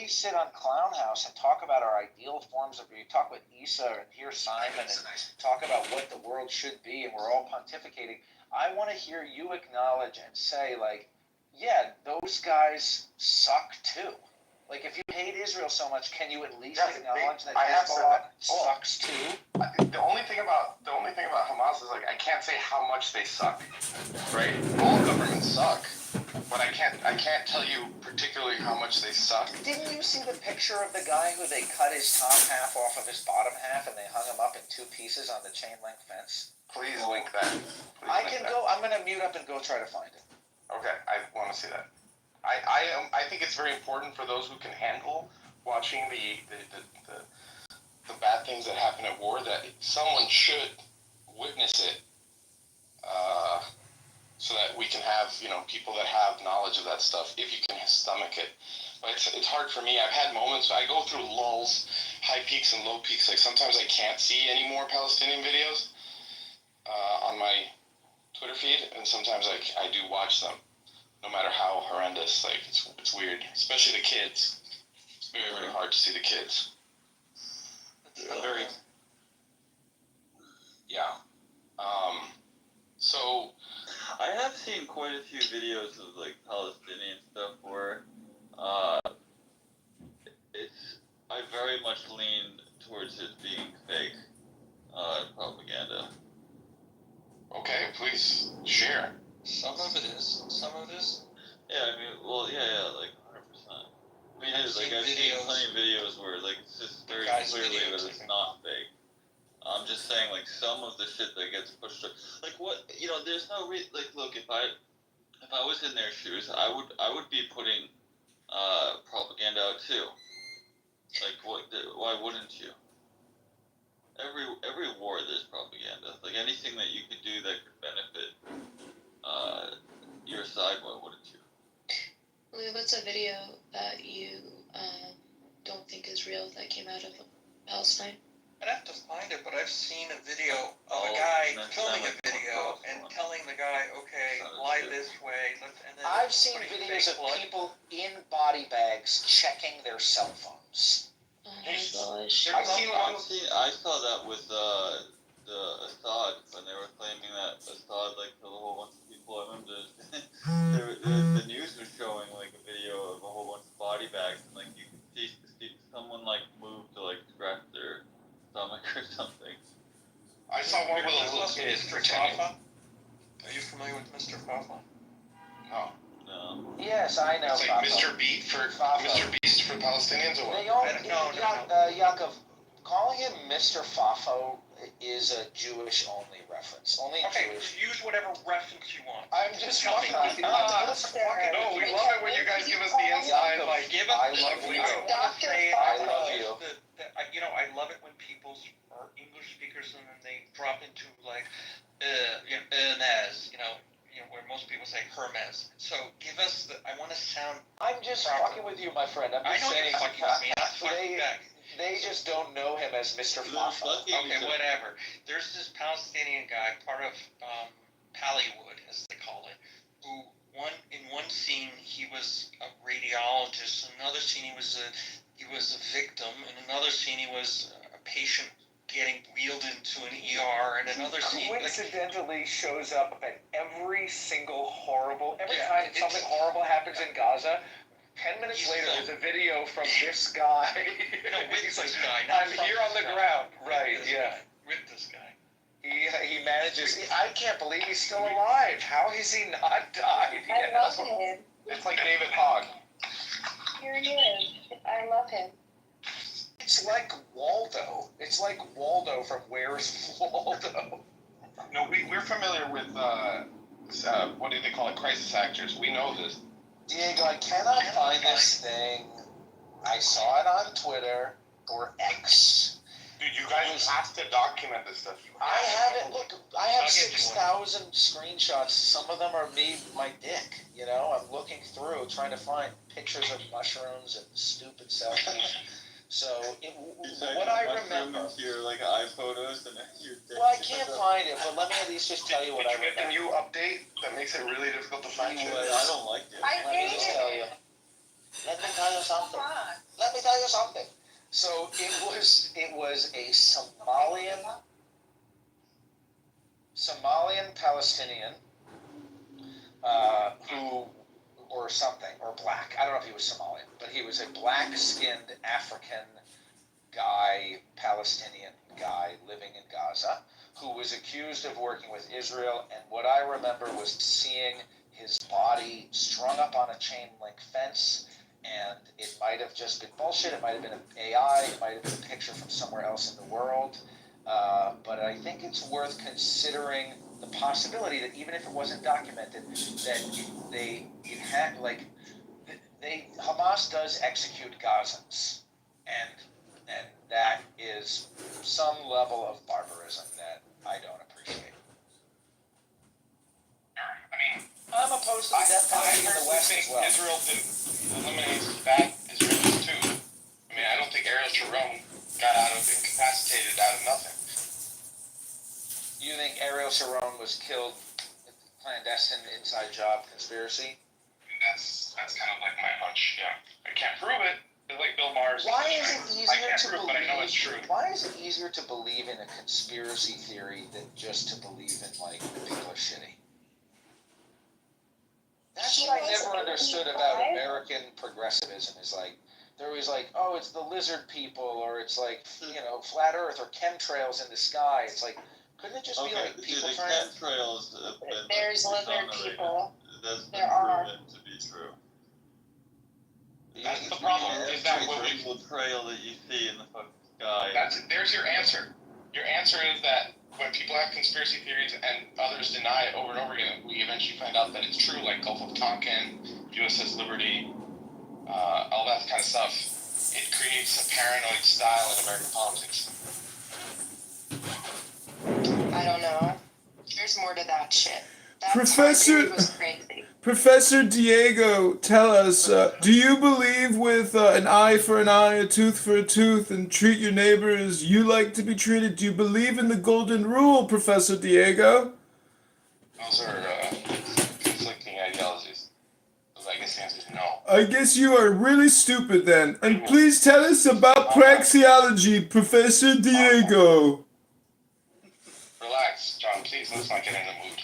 we sit on Clown House and talk about our ideal forms of, we talk with Issa and hear Simon and talk about what the world should be, and we're all pontificating, I want to hear you acknowledge and say, like, yeah, those guys suck too. Like, if you hate Israel so much, can you at least acknowledge that Hezbollah sucks too? The only thing about Hamas is, like, I can't say how much they suck, right? All governments suck, but I can't tell you particularly how much they suck. Didn't you see the picture of the guy who they cut his top half off of his bottom half and they hung him up in 2 pieces on the chain link fence? Please link that. I'm gonna mute up and go try to find it. Okay, I want to see that. I think it's very important for those who can handle watching the bad things that happen at war, that someone should witness it, so that we can have, people that have knowledge of that stuff, if you can stomach it. But it's hard for me. I've had moments, I go through lulls, high peaks and low peaks. Like, sometimes I can't see any more Palestinian videos on my Twitter feed, and sometimes I do watch them, no matter how horrendous. Like, it's weird, especially the kids. It's very, very hard to see the kids. So I have seen quite a few videos of, like, Palestinian stuff where I very much lean towards it being fake propaganda. Okay, please share. Some of it is. Yeah, I mean, well, yeah, like 100%. I mean, I've seen plenty of videos where, like, it's just very clearly that it's not fake. I'm just saying, like, some of the shit that gets pushed up, like, what, there's no like, look, if I was in their shoes, I would be putting propaganda out too. Like, why wouldn't you? Every war there's propaganda. Like, anything that you could do that could benefit your side, why wouldn't you? What's a video that you don't think is real that came out of Palestine? I'd have to find it, but I've seen a video of a guy filming a video and telling the guy, okay, lie this way. And then I've seen videos of people in body bags checking their cell phones. Oh my gosh. I saw that with the Assad, when they were claiming that Assad, like, killed a whole bunch of people. I remember the news was showing, like, a video of a whole bunch of body bags, and, like, you could see someone, like, move to, like, scratch their stomach or something. I saw one with a little kid pretending. Are you familiar with Mr. Fafa? No. Yes, I know. It's like Mr. Beast for Palestinians, or what? Yaakov, calling him Mr. Fafo is a Jewish-only reference. Only Jewish. Use whatever reference you want. I'm just talking. No, we love it when you guys give us the inside. Like, I love you. I love you. I love it when people are English speakers and then they drop into, like, Hermes, where most people say Hermes. So give us I want to sound. I'm just fucking with you, my friend. I'm just saying. You're fucking with me. I'm fucking back. They just don't know him as Mr. Fafa. Okay, whatever. There's this Palestinian guy, part of Pallywood, as they call it, who in one scene he was a radiologist, in another scene he was a victim, in another scene he was a patient getting wheeled into an ER, and another scene coincidentally shows up at every single every time something horrible happens in Gaza. 10 minutes later, there's a video from this guy. With this guy. I'm here on the ground. Right, yeah. With this guy. He manages. I can't believe he's still alive. How has he not died? I love him. It's like David Hogg. Here he is. I love him. It's like Waldo. It's like Waldo from Where's Waldo? No, we're familiar with, what do they call it, crisis actors. We know this. Diego, I cannot find this thing. I saw it on Twitter or X. Dude, you guys have to document this stuff. I have it. Look, I have 6,000 screenshots. Some of them are me, my dick. I'm looking through, trying to find pictures of mushrooms and stupid selfies. So, what I remember. Your, like, iPhotos and your dick. Well, I can't find it, but let me at least just tell you what I remember. Did you get the new update that makes it really difficult to find? I don't like it. I Let me hate just tell you. Let me tell you something. So it was a Somalian Palestinian who, or something, or black. I don't know if he was Somalian, but he was a black-skinned African guy, Palestinian guy living in Gaza, who was accused of working with Israel. And what I remember was seeing his body strung up on a chain link fence. And it might have just been bullshit. It might have been an AI. It might have been a picture from somewhere else in the world. But I think it's worth considering the possibility that even if it wasn't documented, that Hamas does execute Gazans, and that is some level of barbarism that I don't appreciate. I mean, I'm opposed to the death penalty in the West as well. Israel eliminates bad Israelis too. I mean, I don't think Ariel Sharon got incapacitated out of nothing. You think Ariel Sharon was killed clandestine inside job conspiracy? That's kind of like my hunch. Yeah, I can't prove it. It's like Bill Maher's. Why is it easier to believe? But I know it's true. Why is it easier to believe in a conspiracy theory than just to believe in like that people are shitty? That's what I never understood about American progressivism. Is like they're always like, oh, it's the lizard people, or it's like flat Earth or chemtrails in the sky. It's like, couldn't it just be like people the trying? chemtrails. There's lizard people. That's been There are. proven to be true. That's the problem. Is that what we? Little trail that you see in the fucking sky. There's your answer. Your answer is that when people have conspiracy theories and others deny it over and over again, we eventually find out that it's true, like Gulf of Tonkin, USS Liberty, all that kind of stuff. It creates a paranoid style in American politics. I don't know. There's more to that shit. That Professor- was crazy. Professor Diego, tell us, do you believe with an eye for an eye, a tooth for a tooth, and treat your neighbor as you like to be treated? Do you believe in the golden rule, Professor Diego? Those are conflicting ideologies. I guess the answer is no. I guess you are really stupid then. And please tell us about praxeology, Professor Diego. Relax, John, please. Let's not get in the mood.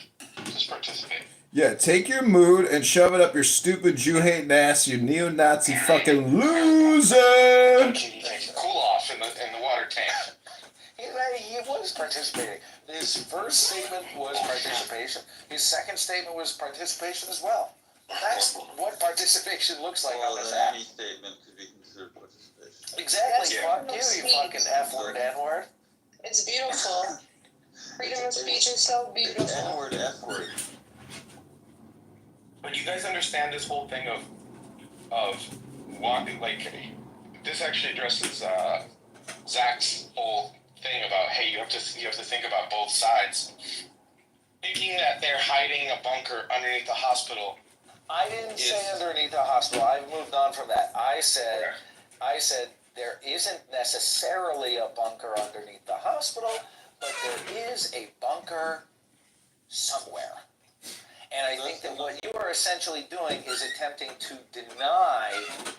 Just participate. Yeah, take your mood and shove it up your stupid Jew-hating ass, you neo-Nazi fucking loser! Cool off in the water tank. He was participating. His first statement was participation. His second statement was participation as well. That's what participation looks like on this app. Any statement could be considered participation. Exactly. Yeah. Fuck you, you fucking F-word, N-word. It's beautiful. Freedom of speech is so beautiful. N-word, F-word. But you guys understand this whole thing of walking, like, this actually addresses Zach's whole thing about, hey, you have to think about both sides. Thinking that they're hiding a bunker underneath the hospital. I didn't say underneath the hospital. I've moved on from that. I said there isn't necessarily a bunker underneath the hospital, but there is a bunker somewhere. And I think that what you are essentially doing is attempting to deny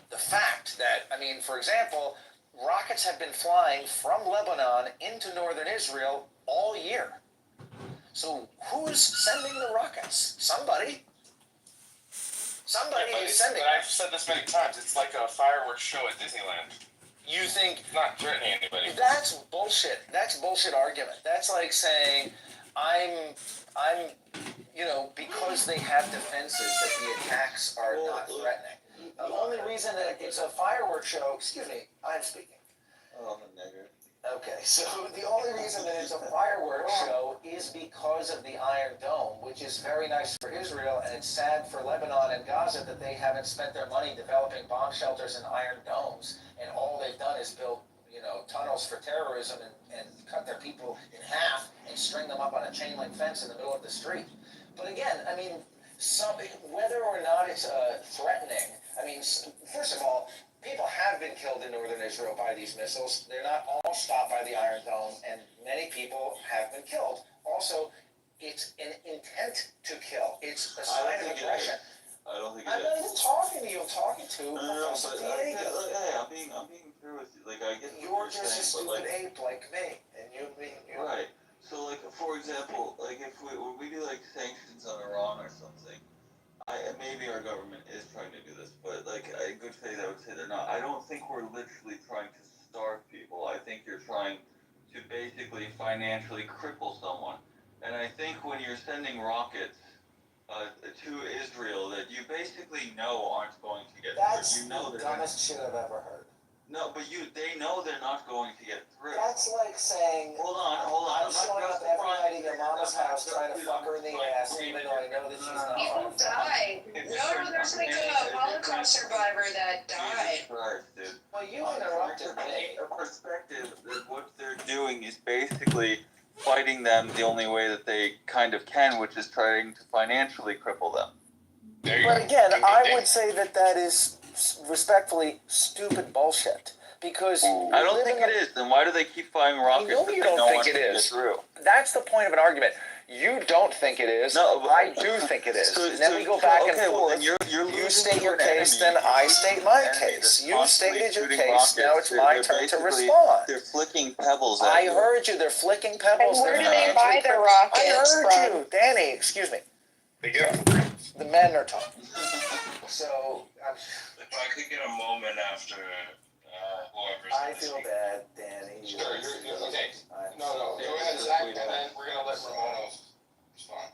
the fact that, I mean, for example, rockets have been flying from Lebanon into northern Israel all year. So who's sending the rockets? Somebody. Somebody is sending them. I've said this many times. It's like a fireworks show at Disneyland. You think It's not threatening anybody. that's bullshit? That's bullshit argument. That's like saying I'm because they have defenses that the attacks are not threatening. The only reason that it's a fireworks show, excuse me, I'm speaking. Oh, I'm a nigger. Okay, so the only reason that it's a fireworks show is because of the Iron Dome, which is very nice for Israel, and it's sad for Lebanon and Gaza that they haven't spent their money developing bomb shelters and iron domes, and all they've done is build, tunnels for terrorism and cut their people in half and string them up on a chain link fence in the middle of the street. But again, I mean, whether or not it's threatening, I mean, first of all, people have been killed in northern Israel by these missiles. They're not all stopped by the Iron Dome, and many people have been killed. Also, it's an intent to kill. It's a sign of aggression. I don't think it I'm is. not even talking to you talking to Professor Diego. Hey, I'm being fair with you. Like, I get You're what just a saying, stupid but, like, ape like me, and you being right. So, like, for example, like, when we do, like, sanctions on Iran or something, maybe our government is trying to do this, but, like, in good faith, I would say they're not. I don't think we're literally trying to starve people. I think you're trying to basically financially cripple someone. And I think when you're sending rockets to Israel that you basically know aren't going to get That's through. You know the dumbest shit I've ever heard. No, but they know they're not going to get through. That's like saying, Hold on. I'm showing up every night at your mama's house trying to fuck her in the ass, even though I know that she's not. People died. No, there's like a Holocaust survivor that died. Christ, dude. Well, you interrupted me. A perspective that what they're doing is basically fighting them the only way that they kind of can, which is trying to financially cripple them. There you But go. again, I would say that is respectfully stupid bullshit. Because I don't think it is. Then why do they keep firing rockets? know that you they don't know think aren't it gonna is. get through? That's the point of an argument. You don't think it is. No, but- I do think it is. And then we go back and well, forth. then you're You losing state to your an case, enemy. then I state my Enemy case. that's You constantly stated your shooting case, rockets. now it's They're my turn to basically- respond. They're flicking pebbles at I you. heard you, they're flicking And pebbles. where they're do they not buy actually- their rockets I heard from? you. Danny, excuse me. They go. The men are talking. So, If I could get a moment after whoever's I gonna feel speak. bad, Danny. Sure, you're okay. I'm No, sorry. go ahead, Zach, and then we're gonna let Ramono respond.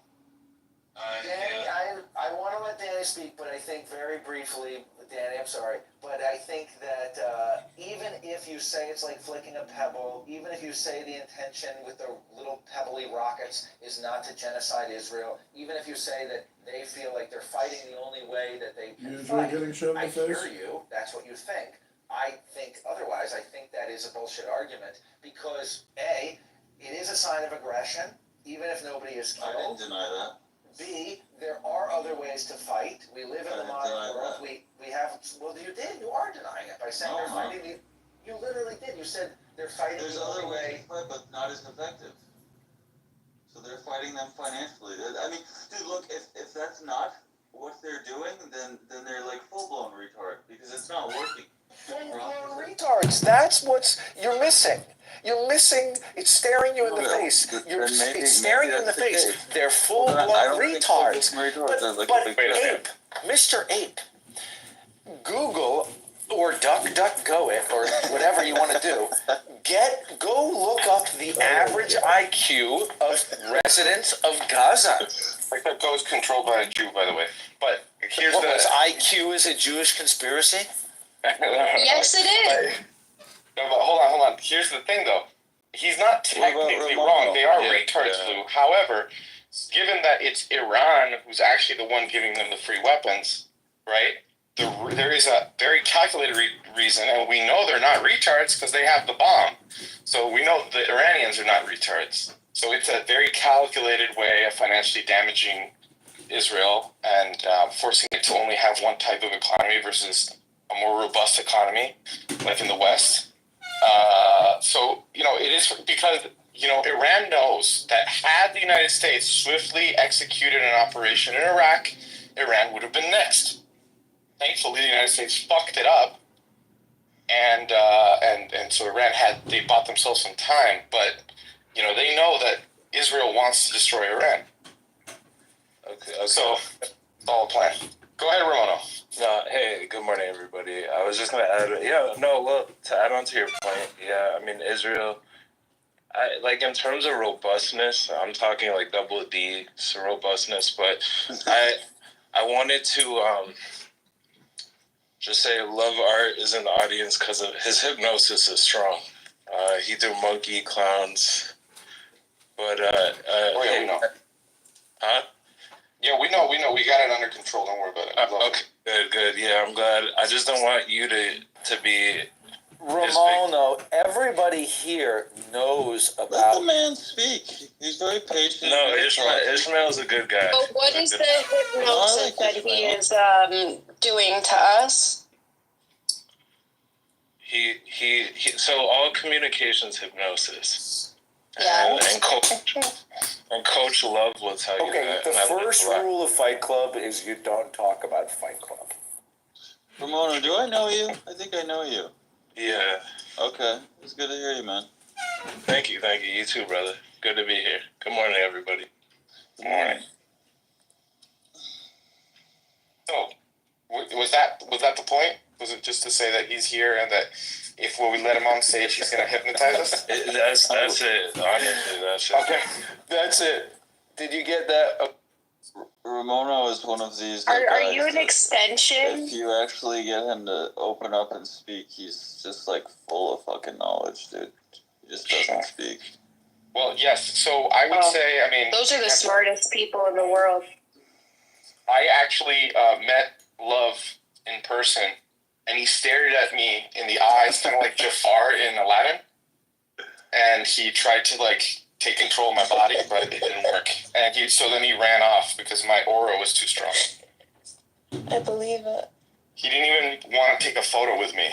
Danny, Yeah. I want to let Danny speak, but I think very briefly, Danny, I'm sorry, but I think that even if you say it's like flicking a pebble, even if you say the intention with the little pebbly rockets is not to genocide Israel, even if you say that they feel like they're fighting the only way that they can Usually fight, getting shoved in I the face. hear you, that's what you think. I think otherwise. I think that is a bullshit argument because A, it is a sign of aggression, even if nobody is I killed. didn't deny that. B, there are other ways to fight. We live in I the didn't modern deny world. that. We have, well, you did. You are denying it by saying No, they're I'm not. fighting. You literally did. You said they're fighting There's the other only ways way. to fight, but not as effective. So they're fighting them financially. I mean, dude, look, if that's not what they're doing, then they're like full-blown retard because it's not working. Then you're retards. That's what's you're missing. You're missing. It's staring you in the Well, face. then You're maybe- it's staring maybe you in the that's the face. case. They're I full-blown don't think retards. full-blown retards But, are like but a big Ape, Mr. Ape, Google or DuckDuckGo it or whatever you want to do. Go look up the average IQ of residents of Gaza. Like that goes controlled by a Jew, by the way. But here's What was the. IQ is a Jewish conspiracy? Yes, it is. No, but hold on. Here's the thing, though. He's not technically Ramono? wrong. They are Yeah, retards, yeah. Lou. However, given that it's Iran who's actually the one giving them the free weapons, right? There is a very calculated reason, and we know they're not retards because they have the bomb. So we know the Iranians are not retards. So it's a very calculated way of financially damaging Israel and forcing it to only have one type of economy versus a more robust economy, like in the West. So, it is because, Iran knows that had the United States swiftly executed an operation in Iraq, Iran would have been next. Thankfully, the United States fucked it up, and so Iran they bought themselves some time, but, they know that Israel wants to destroy Iran. Okay. So, it's all a plan. Go ahead, Ramono. No, hey, good morning, everybody. I was just gonna add, to add on to your point, I mean, Israel, in terms of robustness, I'm talking like double D robustness, but I wanted to just say Love Art is in the audience because of his hypnosis is strong. He threw monkey clowns, but We know. Huh? Yeah, we know. We got it under control. Don't worry about it. Okay, good. Yeah, I'm glad. I just don't want you to be. Ramono, everybody here knows Let about. the man speak. He's very patient. No, Ishmael's a good guy. But what is the hypnosis that he is doing to us? He so all communications hypnosis. Yeah. And Coach Love will tell you Okay, that. the and I like first a lot. rule of Fight Club is you don't talk about Fight Club. Ramona, do I know you? I think I know you. Yeah. Okay, it's good to hear you, man. Thank you. You too, brother. Good to be here. Good morning, everybody. Good morning. So, was that the point? Was it just to say that he's here and that if we let him on stage, he's gonna hypnotize us? That's it. Honestly, that's it. Okay, that's it. Did you get that? Ramona is one of these. Are guys you an that extension? If you actually get him to open up and speak, he's just like full of fucking knowledge, dude. He just doesn't speak. Well, yes. So I would say, I mean, Those are the smartest people in the world. I actually met Love in person, and he stared at me in the eyes, kind of like Jafar in Aladdin. And he tried to like take control of my body, but it didn't work. And then he ran off because my aura was too strong. I believe it. He didn't even want to take a photo with me.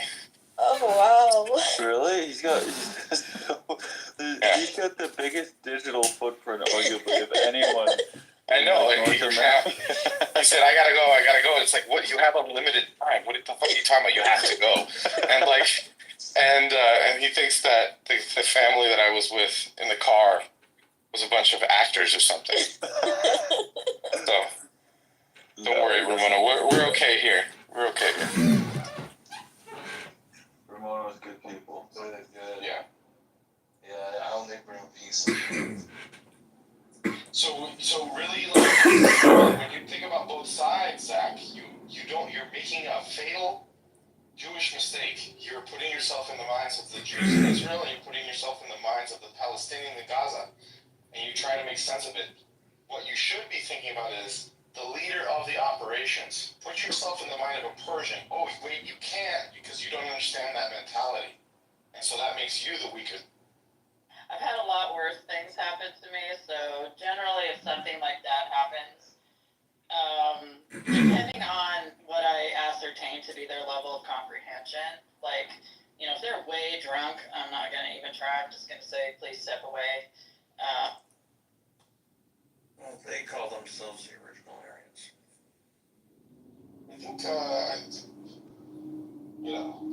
Oh wow. Really? He's got the biggest digital footprint, arguably, of anyone. I know. And he said, I gotta go. It's like, what? You have unlimited time. What the fuck are you talking about? You have to go. And like, and he thinks that the family that I was with in the car was a bunch of actors or something. So, don't worry, Ramona. We're okay here. We're okay here. Ramona's good people. Good. Yeah. Yeah, I only bring peace. So really, like, when you think about both sides, Zach, you're making a fatal Jewish mistake. You're putting yourself in the minds of the Jews in Israel, and you're putting yourself in the minds of the Palestinians in Gaza, and you try to make sense of it. What you should be thinking about is the leader of the operations. Put yourself in the mind of a Persian. Oh, wait, you can't because you don't understand that mentality, and so that makes you the weaker. I've had a lot worse things happen to me, so generally if something like that happens, depending on what I ascertain to be their level of comprehension, like, you know, if they're way drunk, I'm not going to even try. I'm just going to say, please step away. Well, they call themselves the original Aryans. I think, you know,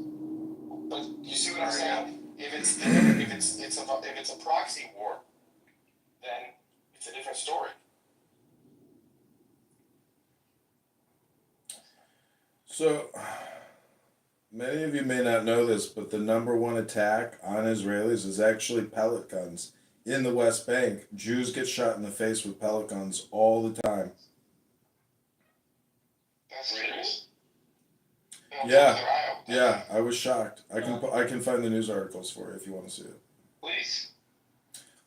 but you see what I'm saying? If it's a proxy war, then it's a different story. So, many of you may not know this, but the number one attack on Israelis is actually pellet guns. In the West Bank, Jews get shot in the face with pellet guns all the time. That's serious. Yeah, I was shocked. I can find the news articles for you if you want to see it. Please.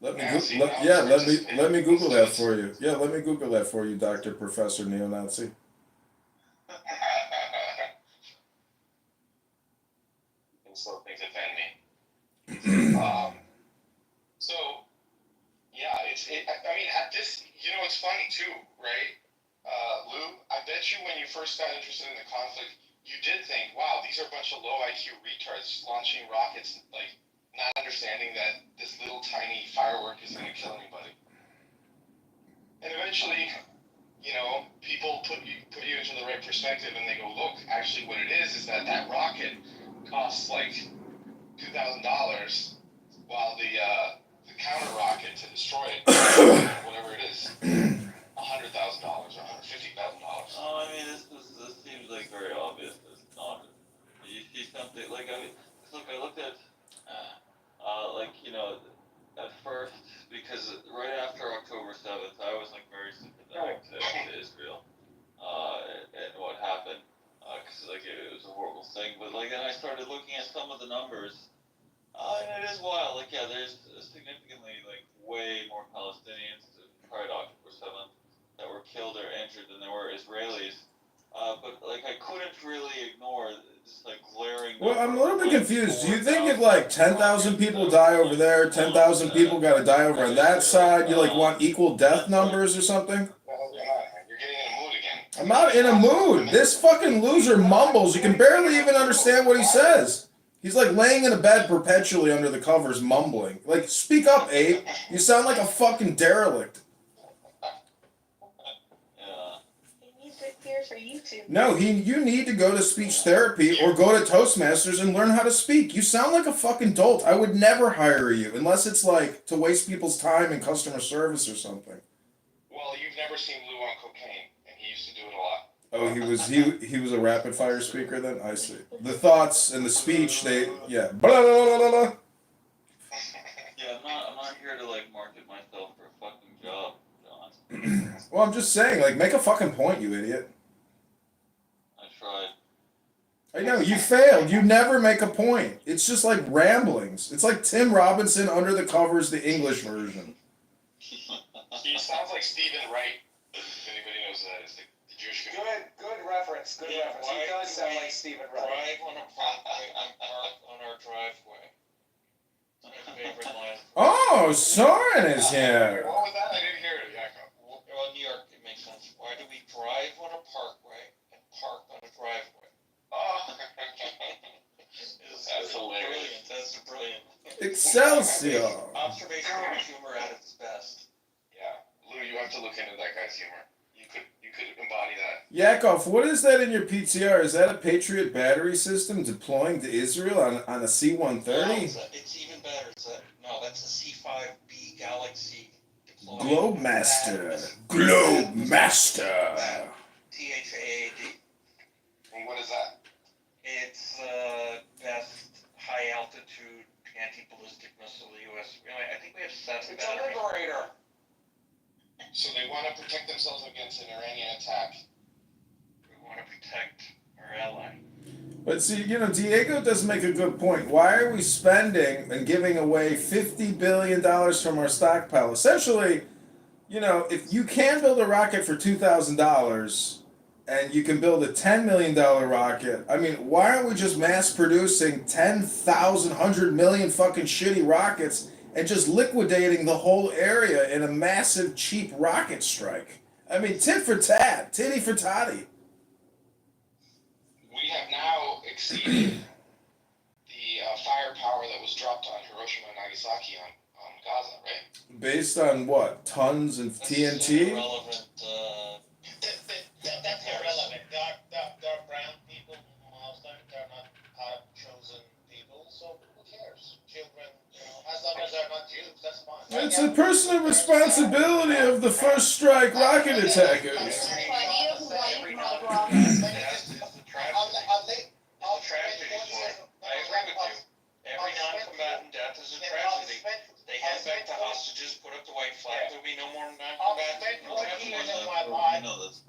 Let me Google that for you. Yeah, let me Google that for you, Dr. Professor Neo-Nazi. And so things offend me. So, yeah, I mean, at this, you know, it's funny too, right? Lou, I bet you when you first got interested in the conflict, you did think, wow, these are a bunch of low IQ retards launching rockets, like, not understanding that this little tiny firework isn't going to kill anybody. And eventually, you know, people put you into the right perspective, and they go, look, actually what it is that rocket costs like $2,000, while the counter rocket to destroy it, whatever it is, $100,000 or $150,000. Oh, I mean, this seems like very obvious. It's not. You see something like I looked at, like, you know, at first, because right after October 7th, I was like very sympathetic to Israel, and what happened, because like it was a horrible thing. But like then I started looking at some of the numbers, and it is wild. Like, yeah, there's significantly like way more Palestinians prior to October 7th that were killed or injured than there were Israelis. But like I couldn't really ignore this like glaring. Well, I'm a little bit confused. Do you think if like 10,000 people die over there, 10,000 people got to die over on that side, you like want equal death numbers or something? Well, you're getting in a mood again. I'm not in a mood. This fucking loser mumbles. You can barely even understand what he says. He's like laying in a bed perpetually under the covers, mumbling. Like, speak up, Abe. You sound like a fucking derelict. Yeah. Music fears, are you No, you need to go to speech therapy or go to Toastmasters and learn how to speak. You sound like a fucking dolt. I would never hire you unless it's like to waste people's time in customer service or something. Well, you've never seen Lou on cocaine, and he used to do it a lot. Oh, he was a rapid fire speaker then? I see. The thoughts and the speech, yeah. Blah, blah, blah, blah, blah. Yeah, I'm not here to like market myself for a fucking job, John. Well, I'm just saying, like, make a fucking point, you idiot. I tried. I know, you failed. You never make a point. It's just like ramblings. It's like Tim Robinson under the covers, the English version. He sounds like Stephen Wright. If anybody knows that, it's the Jewish guy. Good reference. Good reference. He does sound like Stephen Wright. Drive on a parkway and park on our driveway. My favorite line. Oh, Soren is here. What was that? I didn't hear it, Jacob. Well, New York, it makes sense. Why do we drive on a parkway and park on a driveway? Oh. That's hilarious. That's brilliant. Excelsior. Observational humor at its best. Yeah, Lou, you have to look into that guy's humor. You could embody that. Yakov, what is that in your PTR? Is that a Patriot battery system deploying to Israel on a C-130? No, it's even better. That's a C-5B Galaxy deployed. Globemaster. Globemaster. THAAD. And what is that? It's best high altitude anti-ballistic missile the U.S. I think we have 7 It's a batteries. liberator. So they want to protect themselves against an Iranian attack. We want to protect our ally. But see, Diego does make a good point. Why are we spending and giving away $50 billion from our stockpile? Essentially, if you can build a rocket for $2,000 and you can build a $10 million rocket, I mean, why aren't we just mass producing 10,000, 100 million fucking shitty rockets and just liquidating the whole area in a massive, cheap rocket strike? I mean, tit for tat, titty for toddy. We have now exceeded the firepower that was dropped on Hiroshima and Nagasaki on Gaza, right? Based on what? Tons of TNT? Irrelevant. That's irrelevant. They're brown people, most of them. They're not chosen people, so who cares? Children, as long as they're not Jews, that's fine. It's a personal responsibility of the first strike rocket attackers. Every non-combatant death is a tragedy. They head back to hostages, put up the white flag. There'll be no more non-combatants. I've spent 20 years of my life.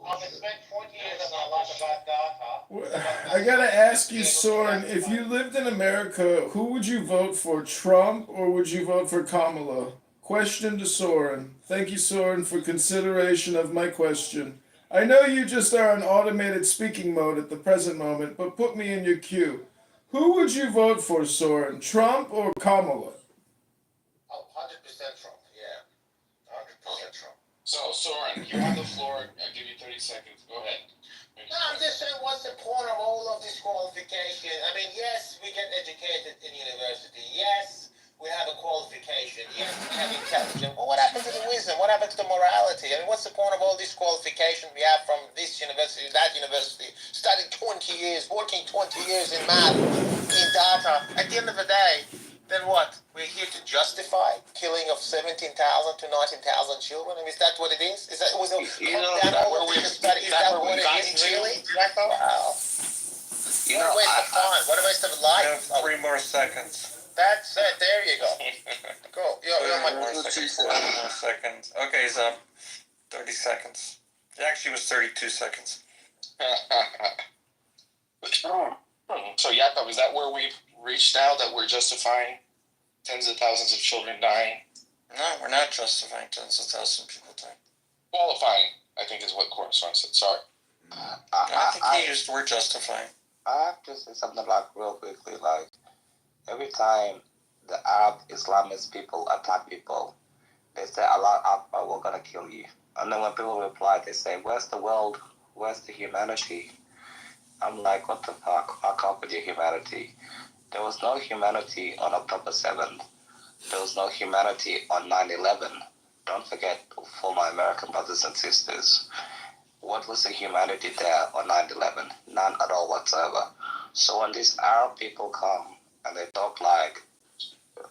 I've spent 20 years of my life about data. I gotta ask you, Soren, if you lived in America, who would you vote for, Trump or would you vote for Kamala? Question to Soren. Thank you, Soren, for consideration of my question. I know you just are on automated speaking mode at the present moment, but put me in your queue. Who would you vote for, Soren, Trump or Kamala? Oh, 100% Trump, yeah. 100% Trump. So, Soren, you have the floor. I'll give you 30 seconds. Go ahead. No, I'm just saying, what's the point of all of this qualification? I mean, yes, we get educated in university. Yes, we have a qualification. Yes, we have intelligence. But what happened to the wisdom? What happened to the morality? I mean, what's the point of all this qualification we have from this university, that university, studied 20 years, working 20 years in math, in data? At the end of the day, then what? We're here to justify killing of 17,000 to 19,000 children? I mean, is that what it is? Is that was it? Is that what it is in Chile? Wow. What a waste of time. What a waste of life. 3 more seconds. That's it. There you go. Cool. More seconds. Okay, he's up. 30 seconds. It actually was 32 seconds. So, Yakov, is that where we've reached now, that we're justifying tens of thousands of children dying? No, we're not justifying tens of thousands of people dying. Qualifying, I think, is what Corson said. Sorry. I think he used the word justifying. I have to say something real quickly, every time the Arab Islamist people attack people, they say, Allah Akbar, we're gonna kill you. And then when people reply, they say, where's the world? Where's the humanity? I'm like, what the fuck? Fuck off with your humanity. There was no humanity on October 7th. There was no humanity on 9/11. Don't forget, for my American brothers and sisters, what was the humanity there on 9/11? None at all whatsoever. So when these Arab people come and they talk like,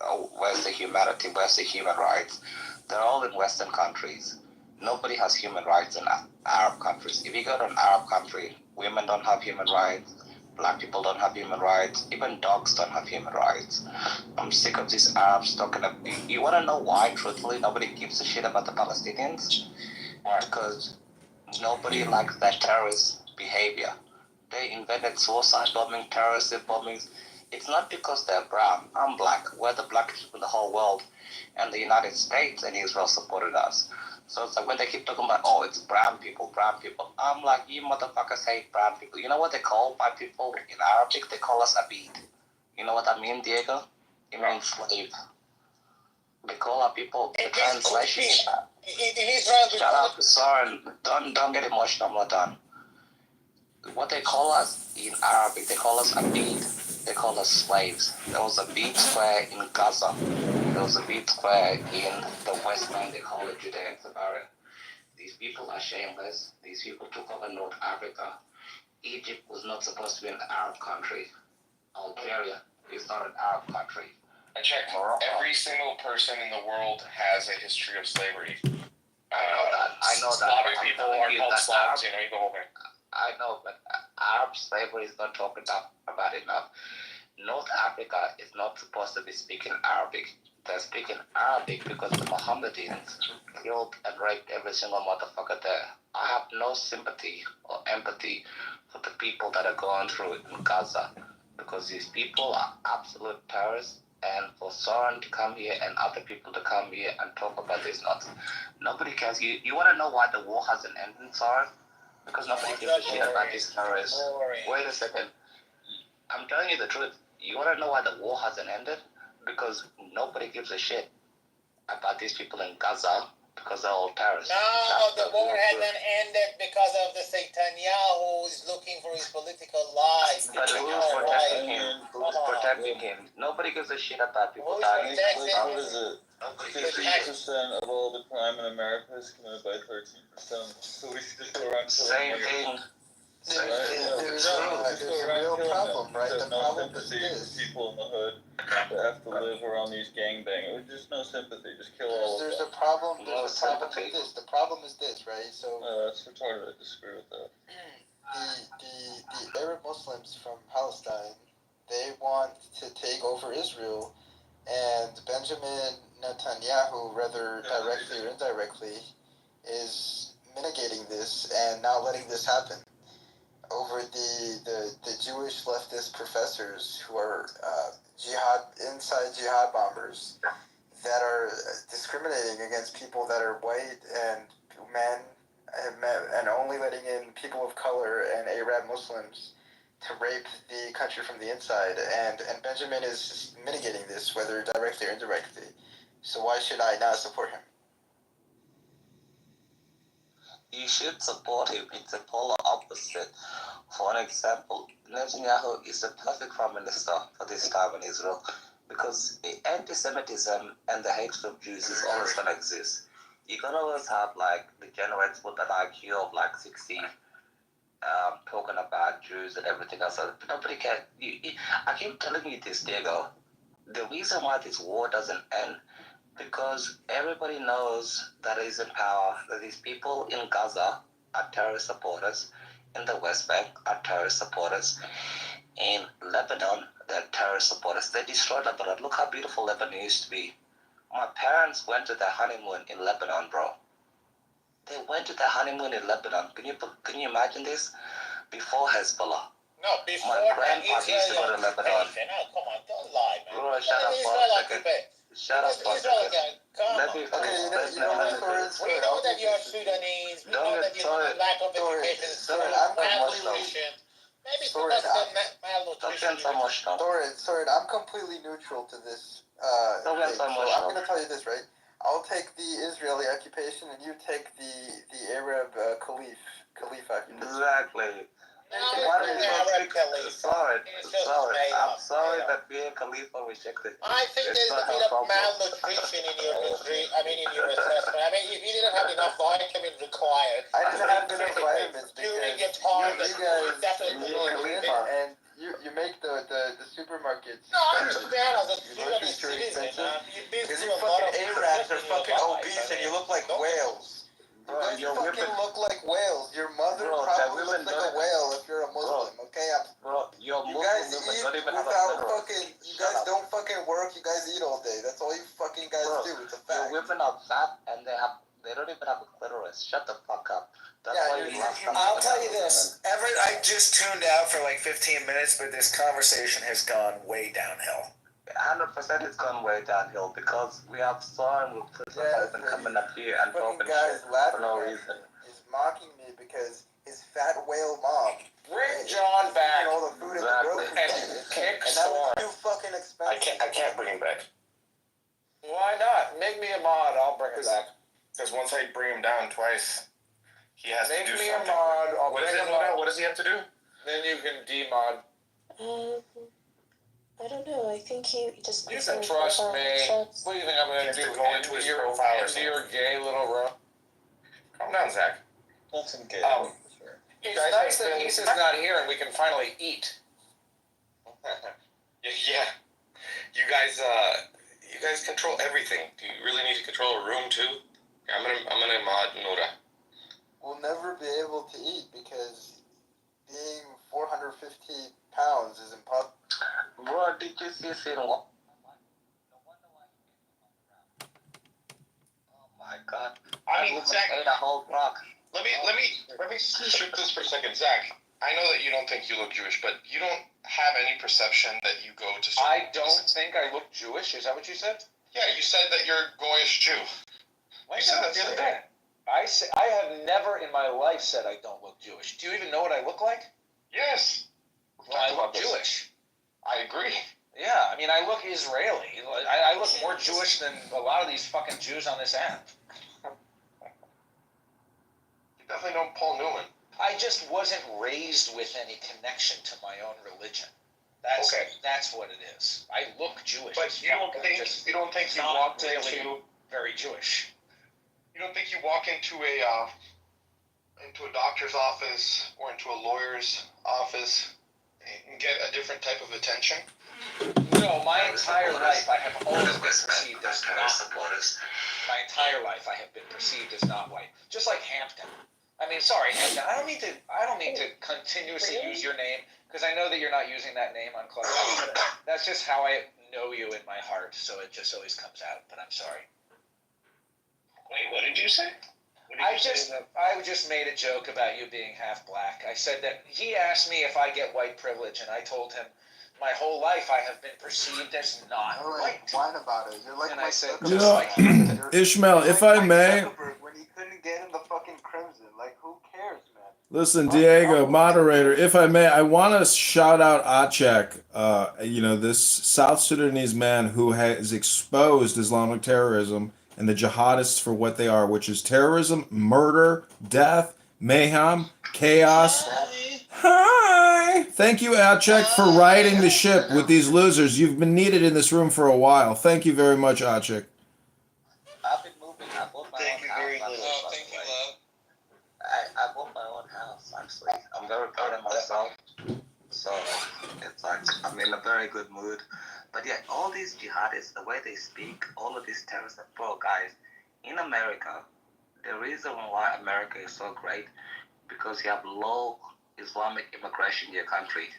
oh, where's the humanity, where's the human rights? They're all in Western countries. Nobody has human rights in Arab countries. If you go to an Arab country, women don't have human rights, black people don't have human rights, even dogs don't have human rights. I'm sick of these Arabs talking about, you want to know why, truthfully, nobody gives a shit about the Palestinians? Because nobody likes their terrorist behavior. They invented suicide bombing, terrorist bombings. It's not because they're brown. I'm black. We're the blackest people in the whole world. And the United States and Israel supported us. So it's like when they keep talking about, oh, it's brown people. I'm like, you motherfuckers hate brown people. You know what they call white people in Arabic? They call us abid. You know what I mean, Diego? It means slave. They call our people the translation. Shut up, sorry. Don't get emotional. I'm not done. What they call us in Arabic, they call us abid. They call us slaves. There was a Beat Square in Gaza. There was a Beat Square in the West Bank. They call it Judea and Samaria. These people are shameless. These people took over North Africa. Egypt was not supposed to be an Arab country. Algeria is not an Arab country. I checked. Every single person in the world has a history of slavery. I know that. Slavic people are called Slavs, you know, you go over. I know, but Arab slavery is not talked about enough. North Africa is not supposed to be speaking Arabic. They're speaking Arabic because the Mohammedans killed and raped every single motherfucker there. I have no sympathy or empathy for the people that are going through it in Gaza because these people are absolute terrorists. And for Soren to come here and other people to come here and talk about this nonsense, nobody cares. You want to know why the war hasn't ended, Soren? Because nobody gives a shit about these terrorists. Wait a second. I'm telling you the truth. You want to know why the war hasn't ended? Because nobody gives a shit about these people in Gaza because they're all terrorists. No, the war hasn't ended because of the Netanyahu who is looking for his political life. But who's protecting him? Who's protecting him? Nobody gives a shit about people dying. What is it? 50% of all the crime in America is committed by 13%. So we should just go around Same thing. There's a real problem, right? The problem is this. People in the hood that have to live around these gangbangers. Just no sympathy. Just kill all of them. There's a problem with this. The problem is this, right? So that's retarded. I disagree with that. The Arab Muslims from Palestine, they want to take over Israel, and Benjamin Netanyahu, whether directly or indirectly, is mitigating this and not letting this happen over the Jewish leftist professors who are inside jihad bombers that are discriminating against people that are white and men and only letting in people of color and Arab Muslims to rape the country from the inside. And Benjamin is mitigating this, whether directly or indirectly. So why should I not support him? You should support him. It's a polar opposite. For an example, Netanyahu is the perfect prime minister for this time in Israel because the anti-Semitism and the hatred of Jews is always going to exist. You're going to always have like the generates with an IQ of like 60 talking about Jews and everything else. Nobody can. I keep telling you this, Diego. The reason why this war doesn't end because everybody knows that is in power, that these people in Gaza are terrorist supporters, in the West Bank are terrorist supporters, in Lebanon they're terrorist supporters. They destroyed Lebanon. Look how beautiful Lebanon used to be. My parents went to their honeymoon in Lebanon, bro. They went to their honeymoon in Lebanon. Can you imagine this? Before Hezbollah. No, before my grandpa used to go to Lebanon. Oh, come on, don't lie, man. Bro, shut up for a second. Shut up for a second. Let me finish. We know that you're Sudanese. We know that you have lack of education, malnutrition. Maybe because of malnutrition. Sorry, I'm completely neutral to this. So I'm going to tell you this, right? I'll take the Israeli occupation, and you take the Arab Caliph occupation. Exactly. Sorry, I'm sorry that Mia Khalifa rejected. I think there's a bit of malnutrition in your in your assessment. I mean, if you didn't have enough vitamin required, I didn't have enough vitamins during your because time, you guys, definitely and you make the supermarkets. No, I understand as a Groceries too expensive. you've been Because through you a lot of fucking Arabs are in your fucking life, obese and you mean, look like whales. Bro, You you're fucking whipping. look like whales. Your mother Bro, probably that women looks like a don't- whale if you're a Muslim, okay? Bro, your You Muslim guys women eat don't even have a without clitoris. fucking. You Shut guys up. don't fucking work. You guys eat all day. That's all you fucking guys Bro, do. It's a your fact. women are fat and they don't even have a clitoris. Shut the fuck up. That's Yeah, why you're- you last time. I'll tell you this, Everett, I just tuned out for like 15 minutes, but this conversation has gone way downhill. 100% it's gone way downhill because we have Soren with criticizing coming up here and Fucking talking guys shit laughing for no at reason. me is mocking me because his fat whale mom. Bring John back. Eating all the food in the Exactly. grocery And store. kick And that was Soren. too fucking expensive. I can't bring him back. Why not? Make me a mod. I'll bring it back. Because once I bring him down twice, he has Make to do me something. a mod. I'll What is bring it, him Luna? up. What does he have to do? Then you can demod. I don't know. I think he just. You can trust me. What do you think I'm He gonna has do? to go into his profile or Into something. your gay little room. Calm down, Zach. That's some gay. It's guys nice have that been- Issa's not here and we can finally eat. Yeah. You guys control everything. Do you really need to control a room too? I'm gonna mod Nora. We'll never be able to eat because being 450 pounds is impossible. Bro, did you see scene one? Oh my god. I mean, woman Zach, ate a whole block. let me shift this for a second, Zach. I know that you don't think you look Jewish, but you don't have any perception that you go to. I don't think I look Jewish. Is that what you said? Yeah, you said that you're a Goyish Jew. When You did said I that the say other that? I have never in my life said I don't look Jewish. Do you even know what I look like? Yes. Well, I Talked look about this. Jewish. I agree. Yeah, I mean, I look Israeli. I look more Jewish than a lot of these fucking Jews on this app. You definitely know Paul Newman. I just wasn't raised with any connection to my own religion. Okay. That's what it is. I look Jewish. But as you don't fuck. I'm think just you not walked really into very Jewish. you don't think you walk into a doctor's office or into a lawyer's office and get a different type of attention? No, my entire life I have always been perceived as not white. My entire life I have been perceived as not white. Just like Hampton. I mean, sorry, Hampton. I don't mean to continuously use your name because I know that you're not using that name on Clubhouse. That's just how I know you in my heart, so it just always comes out. But I'm sorry. Wait, what did you say? I just made a joke about you being half black. I said that he asked me if I get white privilege, and I told him my whole life I have been perceived as not white. Whine about it. You're like And Mike I said, Zuckerberg. You just know, like Hampton. Ishmael, You're if like I Mike may, Zuckerberg when he couldn't get in the fucking Crimson. Like, who cares, man? listen, Diego, moderator, if I may, I want to shout out Acek, this South Sudanese man who has exposed Islamic terrorism and the jihadists for what they are, which is terrorism, murder, death, mayhem, chaos. Hi! Thank you, Acek, for riding the ship with these losers. You've been needed in this room for a while. Thank you very much, Acek. I've been moving. I bought my own house. Oh, thank you, love. I bought my own house, actually. I'm very proud of myself. So, it's like, I'm in a very good mood. But yeah, all these jihadists, the way they speak, all of these terrorists, bro, guys, in America, the reason why America is so great, because you have low Islamic immigration in your country.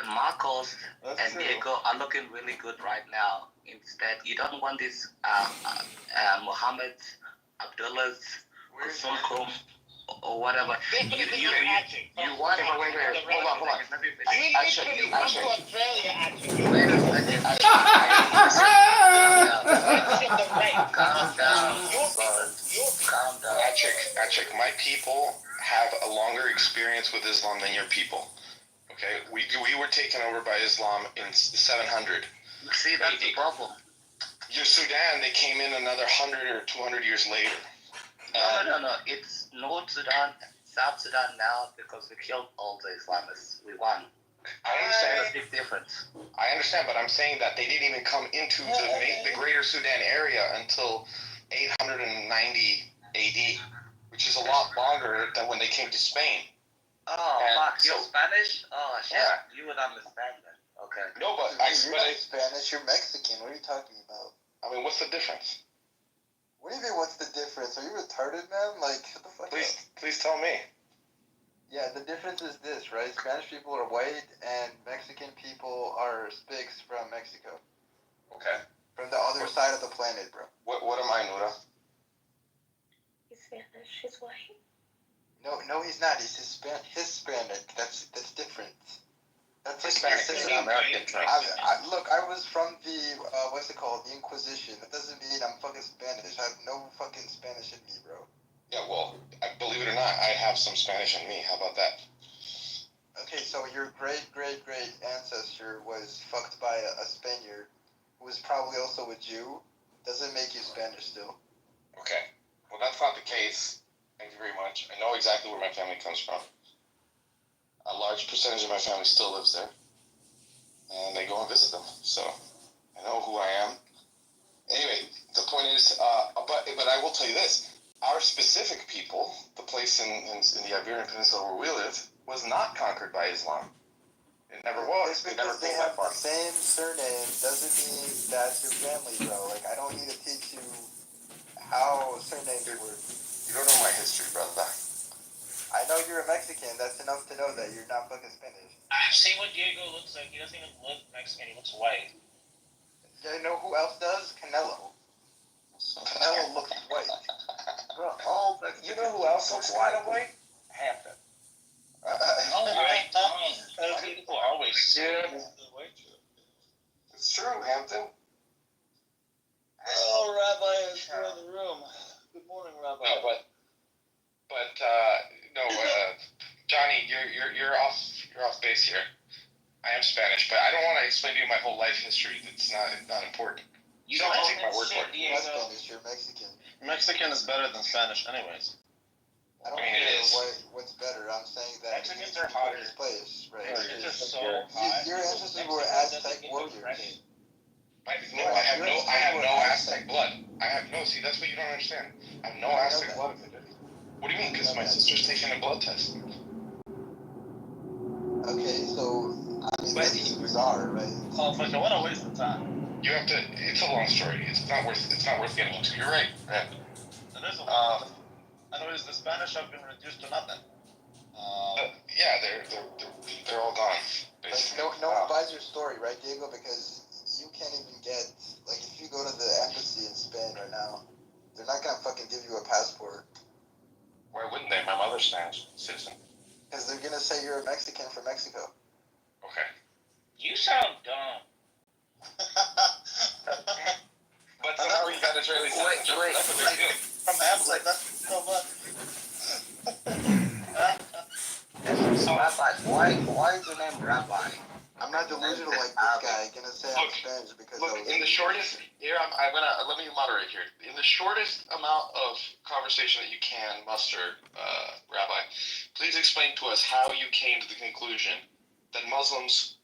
Marcos and Diego are looking really good right now. Instead, you don't want this Mohammed, Abdullah's, Kusumkum, or whatever. You want it. Wait, hold on. Actually, wait a second. Calm down. Calm down. Achik, my people have a longer experience with Islam than your people. Okay, we were taken over by Islam in 700. See, that's the problem. Your Sudan, they came in another 100 or 200 years later. No. It's North Sudan, South Sudan now because we killed all the Islamists. We won. I understand. There's a big difference. I understand, but I'm saying that they didn't even come into the Greater Sudan area until 890 AD, which is a lot longer than when they came to Spain. Oh, And fuck, you're so- Spanish? Oh, shit. Yeah. You would understand that. Okay. No, but You're not Spanish, you're Mexican. What are you talking about? I mean, what's the difference? What do you mean, what's the difference? Are you retarded, man? Like, shut the fuck up. Please tell me. Yeah, the difference is this, right? Spanish people are white, and Mexican people are spics from Mexico. Okay. From the other side of the planet, bro. What am I, Nura? He's Spanish. He's white. No, he's not. He's Hispanic. That's different. That's like Hispanic is an American term. Look, I was from the what's it called? The Inquisition. That doesn't mean I'm fucking Spanish. I have no fucking Spanish in me, bro. Yeah, well, believe it or not, I have some Spanish in me. How about that? Okay, so your great ancestor was fucked by a Spaniard who was probably also a Jew. Doesn't make you Spanish still. Okay. Well, that's not the case. Thank you very much. I know exactly where my family comes from. A large percentage of my family still lives there. And they go and visit them. So, I know who I am. Anyway, the point is, but I will tell you this. Our specific people, the place in the Iberian Peninsula where we live, was not conquered by Islam. It never was. It's It never because they came have that far. the same surname doesn't mean that's your family, bro. Like, I don't need to teach you how surnames work. You don't know my history, brother. I know you're a Mexican. That's enough to know that you're not fucking Spanish. See what Diego looks like. He doesn't even look Mexican. He looks white. You know who else does? Canelo. Canelo looks white. Bro, all the You know who else looks kind of white? Hampton. People always say It's true, Hampton. Oh, Rabbi is in the room. Good morning, Rabbi. No, Johnny, you're off base here. I am Spanish, but I don't want to explain to you my whole life history. It's not important. You So don't I'll take my word shit, for it. You're not Diego. Spanish. You're Mexican. Mexican is better than Spanish, anyways. I don't I mean, it care is. what's better. I'm saying that Mexicans it are needs to hotter. be in its place, right? Mexicans are so Yeah. hot. Your ancestors were Mexico Aztec doesn't get no warriors. credit. I have no Aztec blood. See, that's what you don't understand. I have no I know Aztec that. blood. What do you mean? Because my sister's taking a blood test. Okay, so I mean that's bizarre, right? Oh, fuck, what a waste of time. You have to. It's a long story. It's not worth getting into. You're right. Right. It is a anyways, the Spanish have been reduced to nothing. Yeah, they're all gone. Like Basically. no one buys your story, right, Diego? Because you can't even get like if you go to the embassy in Spain right now, they're not gonna fucking give you a passport Why wouldn't they? My mother's Spanish citizen. because they're gonna say you're a Mexican from Mexico. Okay. You sound dumb. But somehow you got Israeli citizenship. wait, That's a big deal. From Hamlet, that's so much. Rabbi, why is the name Rabbi? I'm not delusional like this guy. Gonna say I'm Spanish because I Look, was in the shortest here, I'm gonna let me moderate here. In the shortest amount of conversation that you can muster, Rabbi, please explain to us how you came to the conclusion that Muslims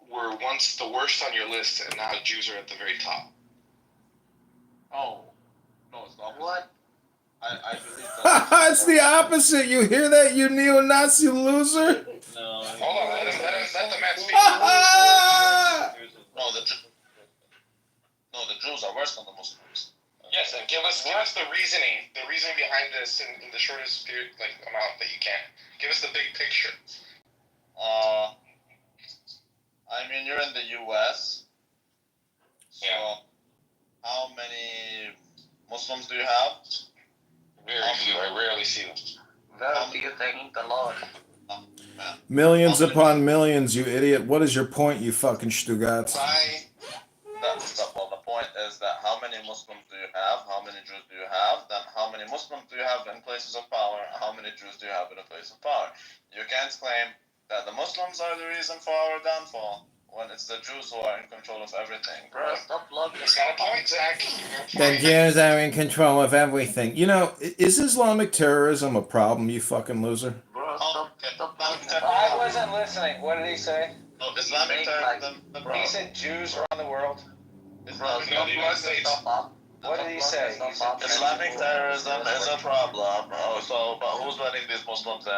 were once the worst on your list, and now Jews are at the very top. Oh. No, it's not. What? I believe that. It's the opposite. You hear that, you neo-Nazi loser? No. Hold on, let the man speak. No, the Jews are worse than the Muslims. Yes, and give us the reasoning behind this in the shortest period amount that you can. Give us the big picture. I mean, you're in the U.S. So, Yeah. how many Muslims do you have? Very few. I rarely see them. Very few, thank the Lord. Millions upon millions, you idiot. What is your point, you fucking Stugatz? Well, the point is that how many Muslims do you have? How many Jews do you have? Then how many Muslims do you have in places of power? How many Jews do you have in a place of power? You can't claim that the Muslims are the reason for our downfall when it's the Jews who are in control of everything. Bro, stop loving. You got a point, Zach. The Jews are in control of everything. You know, is Islamic terrorism a problem, you fucking loser? Bro, stop loving. I wasn't listening. What did he say? Oh, Islamic terrorism. He said Jews around the world. Islamic in the United States. What did he say? He said Islamic terrorism is a problem. Oh, so but who's letting these Muslims in?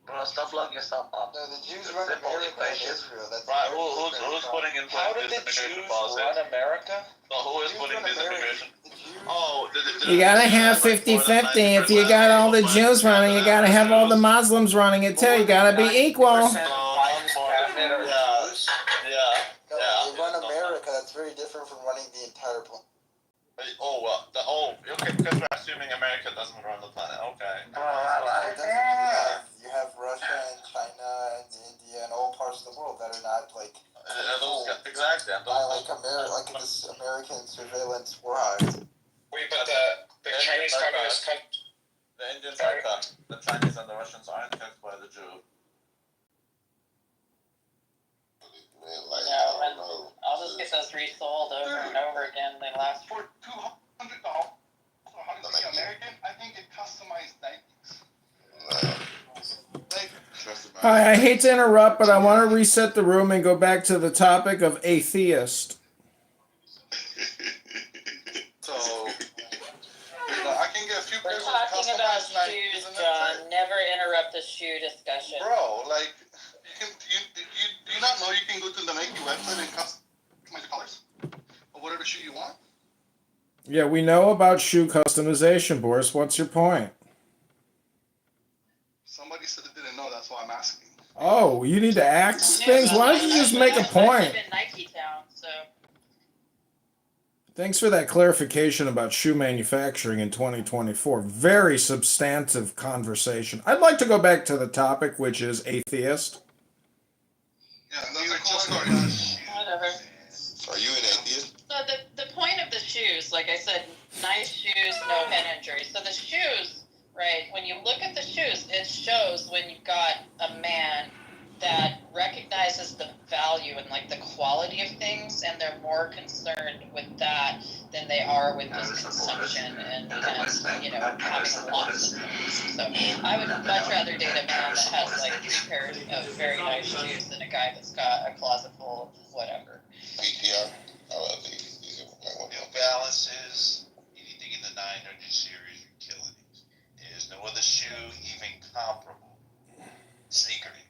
Bro, stop locking yourself up. No, the Jews run America and Israel. That's Right, who's putting in How place did this the immigration Jews policy? run America? So who is putting this immigration? Oh, You gotta have 50-50. If you got all the Jews running, you gotta have all the Muslims running it too. You gotta be equal. No, they run America. That's very different from running the entire planet. Okay, because we're assuming America doesn't run the planet. Okay. You have Russia and China and India and all parts of the world that are not like Exactly. by like this American surveillance war. Wait, but the Chinese Communist country. The Indians are cut. The Chinese and the Russians aren't cut by the Jew. No, and I'll just get those resold over and over again. They last for $200. So how does it be American? I think it customized Nikes. Hi, I hate to interrupt, but I want to reset the room and go back to the topic of atheist. So I can get a few We're pairs of talking about customized Nikes, shoes, and that's John. it. Never interrupt the shoe discussion. Bro, like do you not know you can go to the Nike website and customize the colors or whatever shoe you want? Yeah, we know about shoe customization, Boris. What's your point? Somebody said they didn't know. That's why I'm asking. Oh, you need to ask things? Why don't you just make a point? I live in Nike Town, so. Thanks for that clarification about shoe manufacturing in 2024. Very substantive conversation. I'd like to go back to the topic, which is atheist. Yeah, that's a cool story. Whatever. Are you an atheist? So the point of the shoes, like I said, nice shoes, no head injury. So the shoes, right, when you look at the shoes, it shows when you've got a man that recognizes the value and like the quality of things, and they're more concerned with that than they are with just consumption and you know, having a lot. So I would much rather date a man that has like 3 pairs of very nice shoes than a guy that's got a closet full of whatever. PTR. New Balances, anything in the 900 series, you're killing it. There's no other shoe even comparable. Sneaker anyway.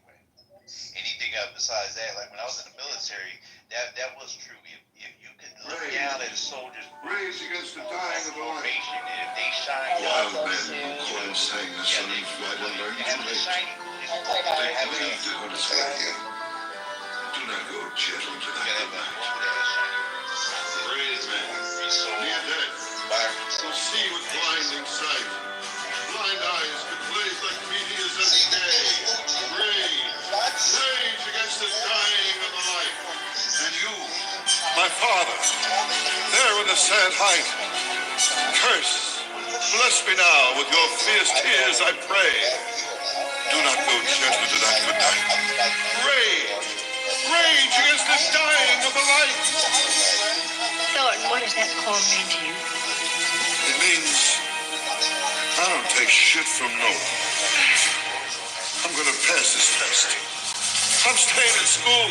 Anything up besides that, like when I was in the military, that was true. If you could look down at a soldier's Rage against the dying of the light. formation, and if they shine Wild up, men who they have the shiny. Do not go gentle to that man. Brave man. Near death. Will see with blinding sight. Blind eyes can blaze like meteors of day. Rage against the dying of the light. And you, my father, there in the sad height, curse, bless me now with your fierce tears, I pray. Do not go gently to that good night. Rage against the dying of the light. Thornton, what does that call mean to you? It means I don't take shit from no one. I'm gonna pass this test. I'm staying in school.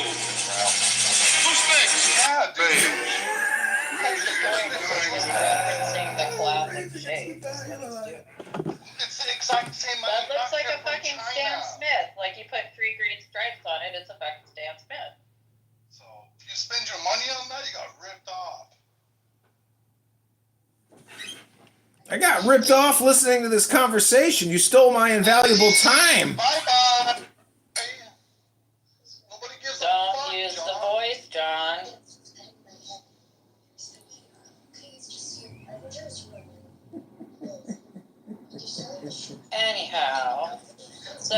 Who's next? Referencing the classic shape. It's the exact same. That looks like a fucking Stan Smith. Like you put 3 green stripes on it, it's a fucking Stan Smith. So if you spend your money on that, you got ripped off. I got ripped off listening to this conversation. You stole my invaluable time. Bye-bye. Don't use the voice, John. Anyhow, so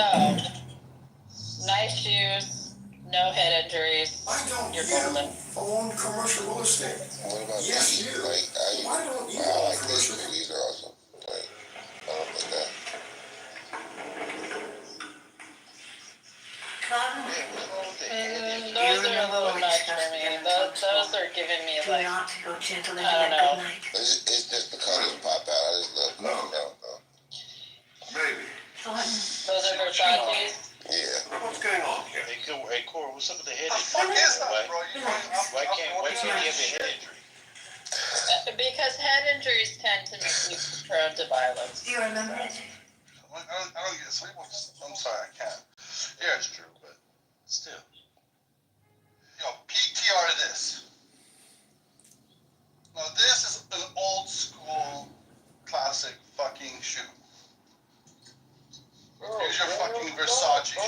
nice shoes, no head injuries. You're golden. Own commercial real estate. What about Yes, these? you. Why don't you I own like commercial? these. These are awesome. Like, I don't like that. Those are a little much for me. Those are giving me like, I don't know. It's just because it's popped out. I just look. No. Maybe. Those are Versace's. Yeah. What's going on here? Hey, Cor, what's up with the head Fuck injury? is that, bro? Why can't he have a head injury? Because head injuries tend to make you prone to violence. Do you remember it? I don't get sleep. I'm sorry, I can't. Yeah, it's true, but still. Yo, PTR this. Now this is an old school classic fucking shoe. Here's your fucking Versace shoe.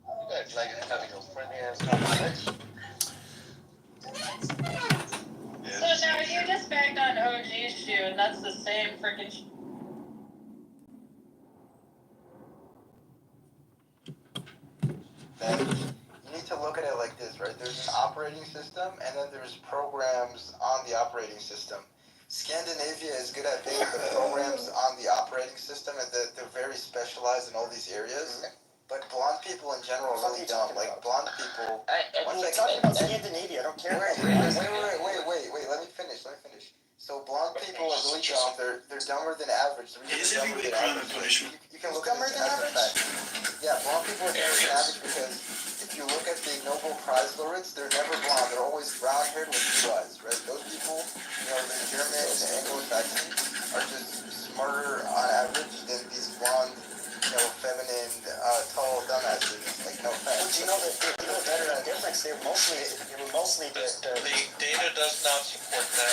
You guys like having a friendly ass conversation. So now you just bagged on OG's shoe, and that's the same freaking shoe. Then you need to look at it like this, right? There's an operating system, and then there's programs on the operating system. Scandinavia is good at being the programs on the operating system, and they're very specialized in all these areas. But blonde people in general are really dumb. Like blonde people. When you're talking about Scandinavia, I don't care. Wait. Let me finish. So blonde people are really dumb. They're dumber than average. The reason they're dumber than average. You can look at this as a fact. Yeah, blonde people are dumber than average because if you look at the Nobel Prize laureates, they're never blonde. They're always brown-haired with blue eyes, right? Those people, the German and the Anglo-Saxon are just smarter on average than these blonde, feminine, tall dumbasses. Like, no offense. But you know better than difference. They were mostly the data does not support that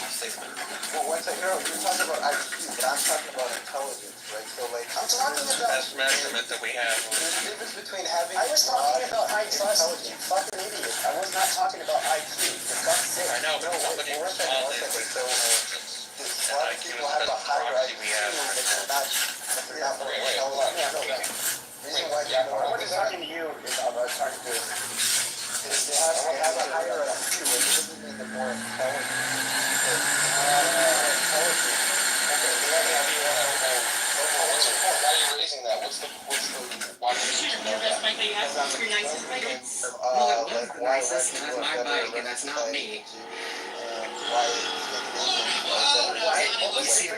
statement. Well, one second, you're talking about IQ, but I'm talking about intelligence, right? So, like, I'm talking about Best measurement that we have. there's a difference between having. I was talking about high trust, you fucking idiot. I was not talking about IQ. For fuck's sake. I know, but somebody responded with intelligence. A lot of people have a higher IQ, but they're not very intelligent. Reason why people I wasn't talking to you. I was talking to. they have a higher IQ, but it doesn't mean they're more intelligent. Why are you raising that? Why do you need to know that? You're nicest bike. No, it wasn't nicest. That's my bike, and that's not me.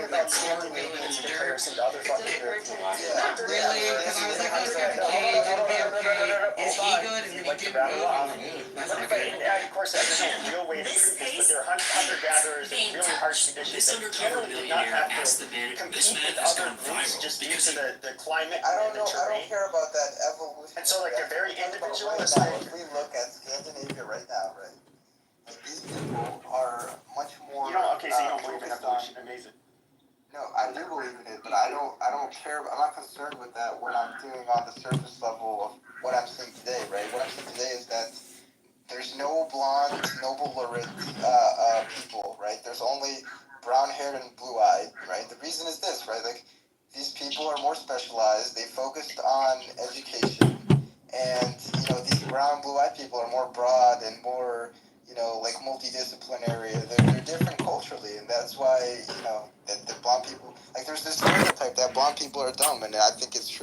About correlating in comparison to other fucking groups. Not really, because I was like, oh, it's gonna be okay, it'll be okay. Is he good? And then he didn't good. That's not good. Yeah, of course, there's no real way to prove this, but they're hunter-gatherers in really harsh conditions that generally do not have to compete with other groups just due to the climate and the terrain. I don't care about that evolution. And so, like, they're very individualistic. If we look at Scandinavia right now, right? Like, these people are much more. So you don't believe in evolution? Amazing. No, I do believe in it, but I don't care. I'm not concerned with that when I'm doing on the surface level of what I'm seeing today, right? What I'm seeing today is that there's no blonde, Nobel laureate people, right? There's only brown-haired and blue-eyed, right? The reason is this, right? Like, these people are more specialized. They focused on education, and these brown, blue-eyed people are more broad and more, like multidisciplinary. They're different culturally, and that's why that the blonde people, like, there's this stereotype that blonde people are dumb, and I think it's true.